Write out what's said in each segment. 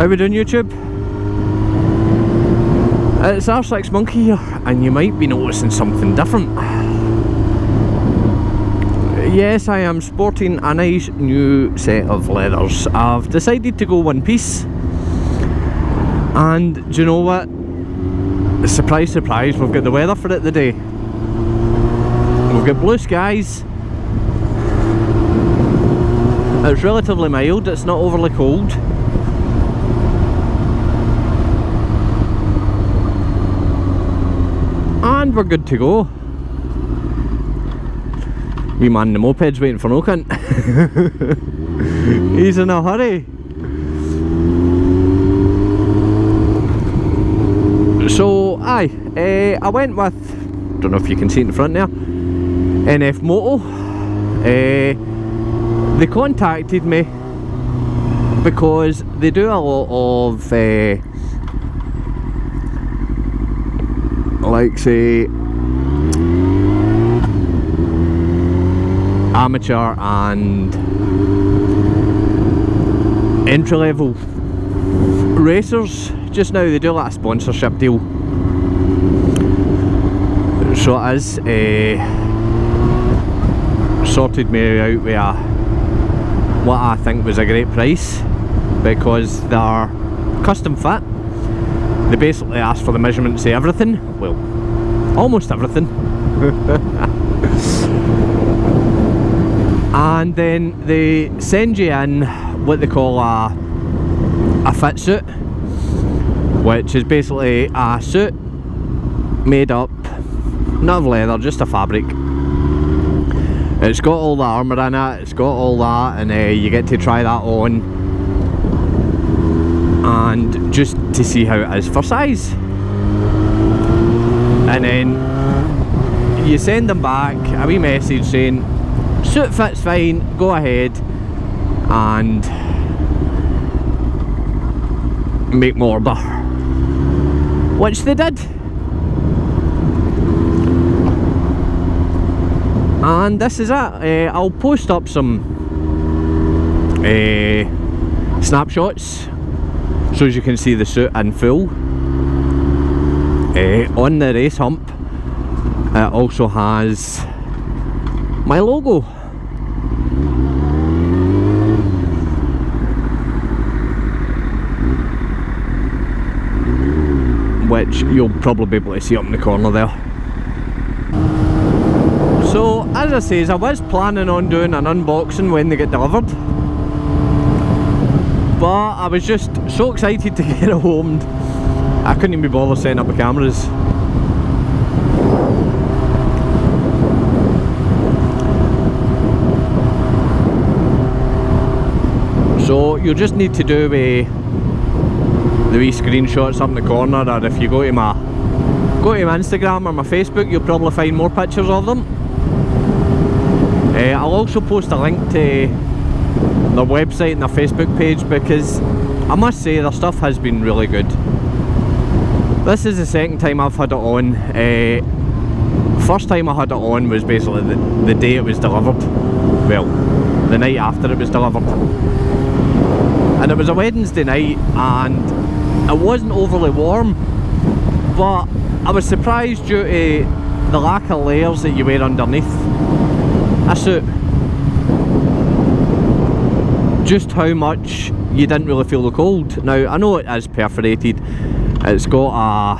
How we doing, YouTube? It's R6 Monkey here, and you might be noticing something different. Yes, I am sporting a nice new set of leathers. I've decided to go one piece, and do you know what? Surprise, surprise, we've got the weather for it today. We've got blue skies. It's relatively mild, it's not overly cold. And we're good to go. Wee man in the moped's waiting for no cunt. He's in a hurry. So, I went with, don't know if you can see it in front there, NF Moto. They contacted me because they do a lot of like say amateur and entry level racers. Just now they do like a sponsorship deal, so it is sorted me out with what I think was a great price, because they're custom fit. They basically ask for the measurements of everything, well, almost everything. And then they send you in what they call a fit suit, which is basically a suit made up, not of leather, just a fabric. It's got all the armour in it, it's got all that, and you get to try that on, and just to see how it is for size. And then you send them back a wee message saying suit fits fine, go ahead and make my order, which they did. And this is it. I'll post up some snapshots so as you can see the suit in full. On the race hump it also has my logo, which you'll probably be able to see up in the corner there. So, as I says, I was planning on doing an unboxing when they get delivered, but I was just so excited to get it home, I couldn't even be bothered setting up the cameras. So, you'll just need to do the wee screenshots up in the corner, or if you go to my Instagram or my Facebook, you'll probably find more pictures of them. I'll also post a link to their website and their Facebook page, because I must say their stuff has been really good. This is the second time I've had it on. First time I had it on was basically the day it was delivered. Well, the night after it was delivered. And it was a Wednesday night, and it wasn't overly warm, but I was surprised due to the lack of layers that you wear underneath a suit, just how much you didn't really feel the cold. Now I know it is perforated, it's got a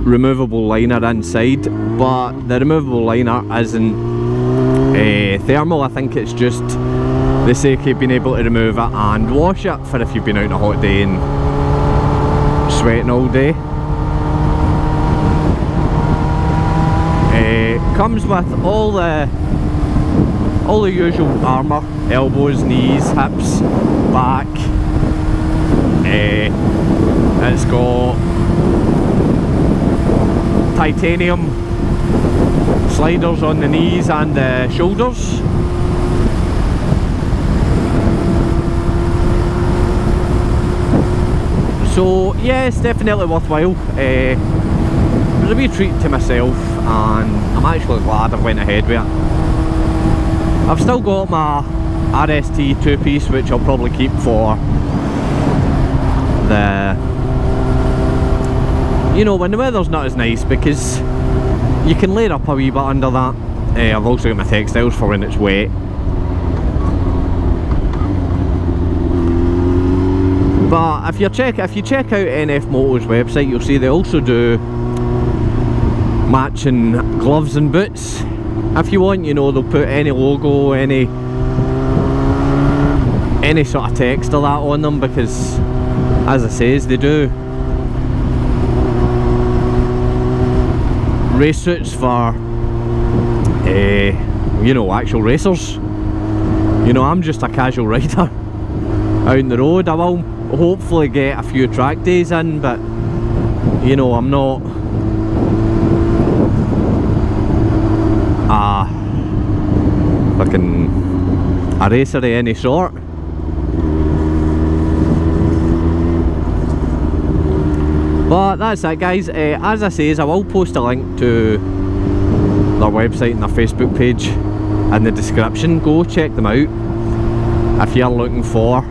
removable liner inside, but the removable liner isn't thermal. I think it's just the sake of being able to remove it and wash it for if you've been out on a hot day and sweating all day. Comes with all the usual armour: elbows, knees, hips, back. It's got titanium sliders on the knees and the shoulders. So yeah, it's definitely worthwhile. It was a wee treat to myself, and I'm actually glad I went ahead with it. I've still got my RST two-piece, which I'll probably keep for you know, when the weather's not as nice, because you can layer up a wee bit under that. I've also got my textiles for when it's wet. But if you check out NF Moto's website, you'll see they also do matching gloves and boots. If you want, you know, they'll put any logo, any sort of text or that on them, because as I says, they do race suits for you know, actual racers. You know, I'm just a casual rider out on the road. I will hopefully get a few track days in, but you know, I'm not a racer of any sort. But that's it, guys. As I say, I will post a link to their website and their Facebook page in the description. Go check them out if you're looking for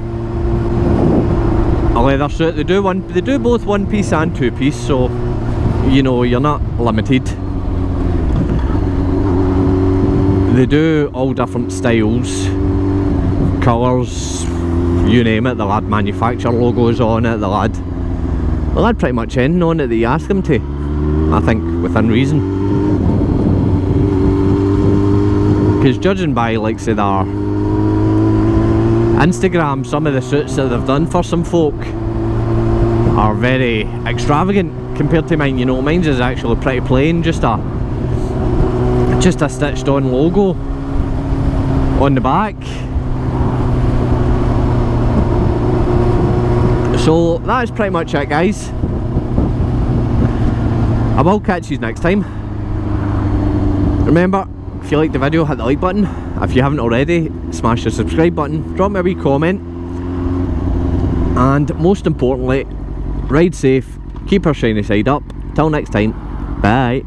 a leather suit. They do both one piece and two piece, so you know, you're not limited. They do all different styles, colours, you name it. They'll add manufacturer logos on it, they'll add pretty much anything on it that you ask them to, I think, within reason. Because judging by, like, say, their Instagram, some of the suits that they've done for some folk are very extravagant compared to mine. You know, mine's is actually pretty plain, just a stitched on logo on the back. So that's pretty much it, guys. I will catch you next time. Remember, if you liked the video, hit the like button. If you haven't already, smash the subscribe button, drop me a wee comment, and most importantly, ride safe, keep our shiny side up. Till next time, bye.